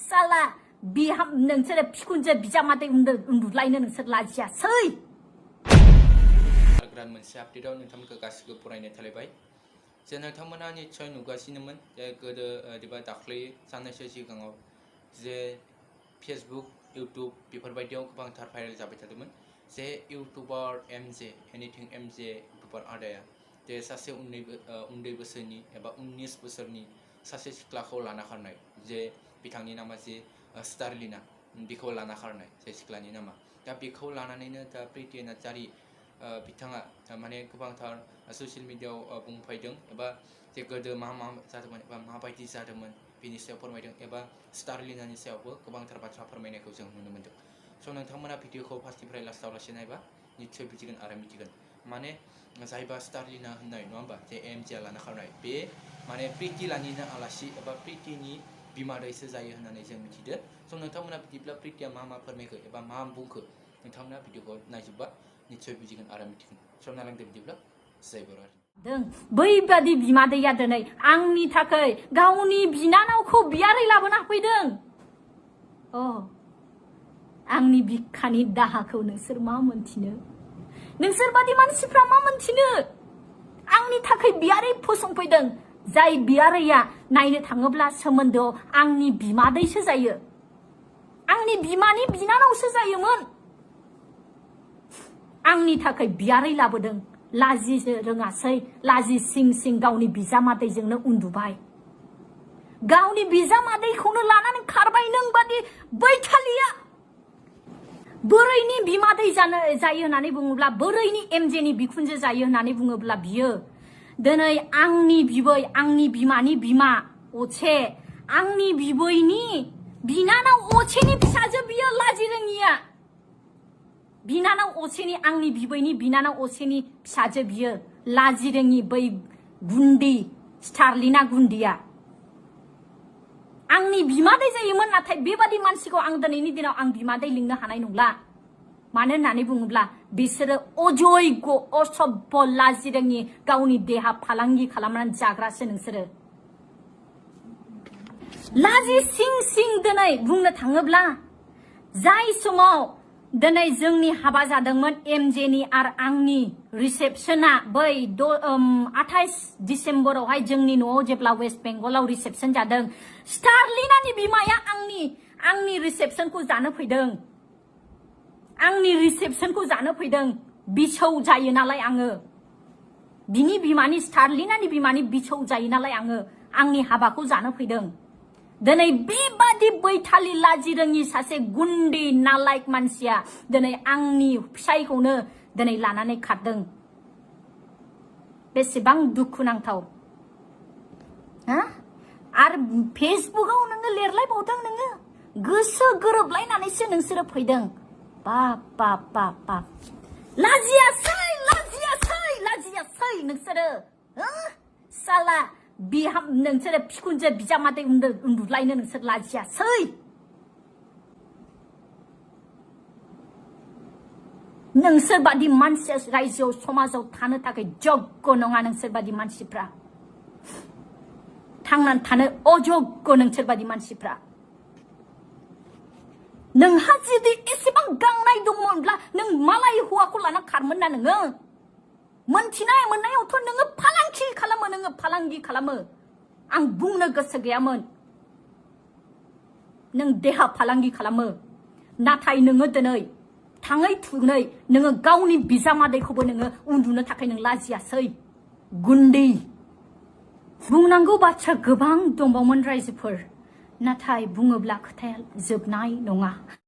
साला बिहाम नोंसोर फिकुनजो बिजामादै उन्दुलायनो नोंसोर लाजियासै ग्रान मोनसे आपडेटआव नोंथांमोनखौ गासिबो फरायनो थालायबाय जे नोंथांमोना निश्चय नुगासिनोमोन जे गोदो एबा दाख्लै साननैसो सिगाङाव जे फेसबुक इउटुब बेफोरबायदियाव गोबांथार भाइरेल जाबाय थादोंमोन जे YouTuber MJ anything MJ YouTuber आदाया जे सासे उन्दै बोसोरनि एबा 19 बोसोरनि सासे सिख्लाखौ लाना खारनाय जे बिथांनि नामा जे स्टारलिना बिखौ लाना खारनाय जे सिख्लानि नामा दा बेखौ लानानैनो दा प्रिति नार्जारि बिथाङा माने गोबांथार ससियेल मिडियायाव बुंफैदों एबा जे गोदो मा जादोंमोन एबा माबायदि जादोंमोन बिनि सायाव फोरमायदों एबा स्टारलिनानि सायावबो गोबांथार बाथ्रा फोरमायनायखौ जों नुनो मोन्दों स' नोंथांमोना भिडिअखौ फार्स्टनिफ्राय लास्टाव लासै नायबा निश्चय बुजिगोन आरो मिथिगोन माने जायबा स्टारलिना होननाय नङा होमबा जे एमजिआ लाना खारनाय बे माने प्रितिलानिनो आलासि एबा प्रितिनि बिमादैसो जायो होननानै जों मिथिदो स' नोंथांमोना बिदिब्ला प्रितिया मा फोरमायखो एबा मा बुंखो नोंथांमोना भिडिअखौ नायजोबबा निश्चय बुजिगोन आरो मिथिगोन स' नालांदो बिदिब्ला जय बर' बैबादि बिमादैया दिनै आंनि थाखाय गावनि बिनानावखौ बियारै लाबोना होफैदों आंनि बिखानि दाहाखौ नोंसोर मा मोनथिनो नोंसोर बादि मानसिफ्रा मा मोनथिनो आंनि थाखाय बियारै फसंफैदों जाय बियारैया नायनो थाङोब्ला सोमोन्दोआव आंनि बिमादैसो जायो आंनि बिमानि बिनानावसो जायोमोन आंनि थाखाय बियारै लाबोदों लाजिनो रोङासै लाजि सिं सिं गावनि बिजामादैजोंनो उन्दुबाय गावनि बिजामादैखौनो लानानै खारबाय नों बादि बैथालिया बोरैनि बिमादै जायो होननानै बुङोब्ला बोरैनि एमजेनि बिखुनजो जायो होननानै बुङोब्ला बियो दिनै आंनि बिबै आंनि बिमानि बिमा अचे आंनि बिबैनि बिनानाव अचेनि फिसाजो बियो लाजि रोङिया बिनानाव अचेनि आंनि बिबैनि बिनानाव अचेनि फिसाजो बियो लाजि रोङि बै गुन्दी स्टारलिना गुन्दिया आंनि बिमादै जायोमोन नाथाय बेबादि मानसिखौ आं दिनैनि दिनाव आं बिमादै लिंनो हानाय नंला मानो होननानै बुङोब्ला बिसोरो अजयग असभ्य लाजि रोङि गावनि देहा फालांगि खालामनानै जाग्रासो नोंसोरो लाजि सिं सिं दिनै बुंनो थाङोब्ला जाय समाव दिनै जोंनि हाबा जादोंमोन एमजेनि आरो आंनि रिसेपसना बै 28 डिसेम्बरावहाय जोंनि न'आव जेब्ला वेस्ट बेंगलाव रिसेपसन जादों स्टारलिनानि बिमाया आंनि रिसेपसनखौ जानो फैदों आंनि रिसेपसनखौ जानो फैदों बिसौ जायो नालाय आङो बिनि बिमानि स्टारलिनानि बिमानि बिसौ जायो नालाय आङो आंनि हाबाखौ जानो फैदों दिनै बेबादि बैथालि लाजि रोङि सासे गुन्दी नालायक मानसिया दिनै आंनि फिसायखौनो दिनै लानानै खारदों बेसेबां दुखुनांथाव आरो फेसबुकआव नोङो लिरलायबावदों नोङो गोसो गोरोबलायनानैसो नोंसोरो फैदों बाप लाजियासै नोंसोरो साला बिहाम नोंसोर फिकुनजो बिजामादै उन्दुलायनो नोंसोर लाजियासै नोंसोर बादि मानसिया रायजोआव समाजाव थानो थाखाय जग्य नङा नोंसोर बादि मानसिफ्रा थांनानै थानो अजग्य नोंसोर बादि मानसिफ्रा नोंहा जुदि एसेबां गांनाय दंमोनब्ला नों मालाय हौवाखौ लाना खारमोन ना नोङो मोनथिनाय मोननायावथ' नोङो फालांगि खालामो आं बुंनो गोसो गैयामोन नों देहा फालांगि खालामो नाथाय नोङो दिनै थाङै थुङै नोङो गावनि बिजामादैखौबो नोङो उन्दुनो थाखाय नों लाजियासै गुन्दै बुंनांगौ बाथ्रा गोबां दंबावोमोन रायजोफोर नाथाय बुङोब्ला खोथाया जोबनाय नङा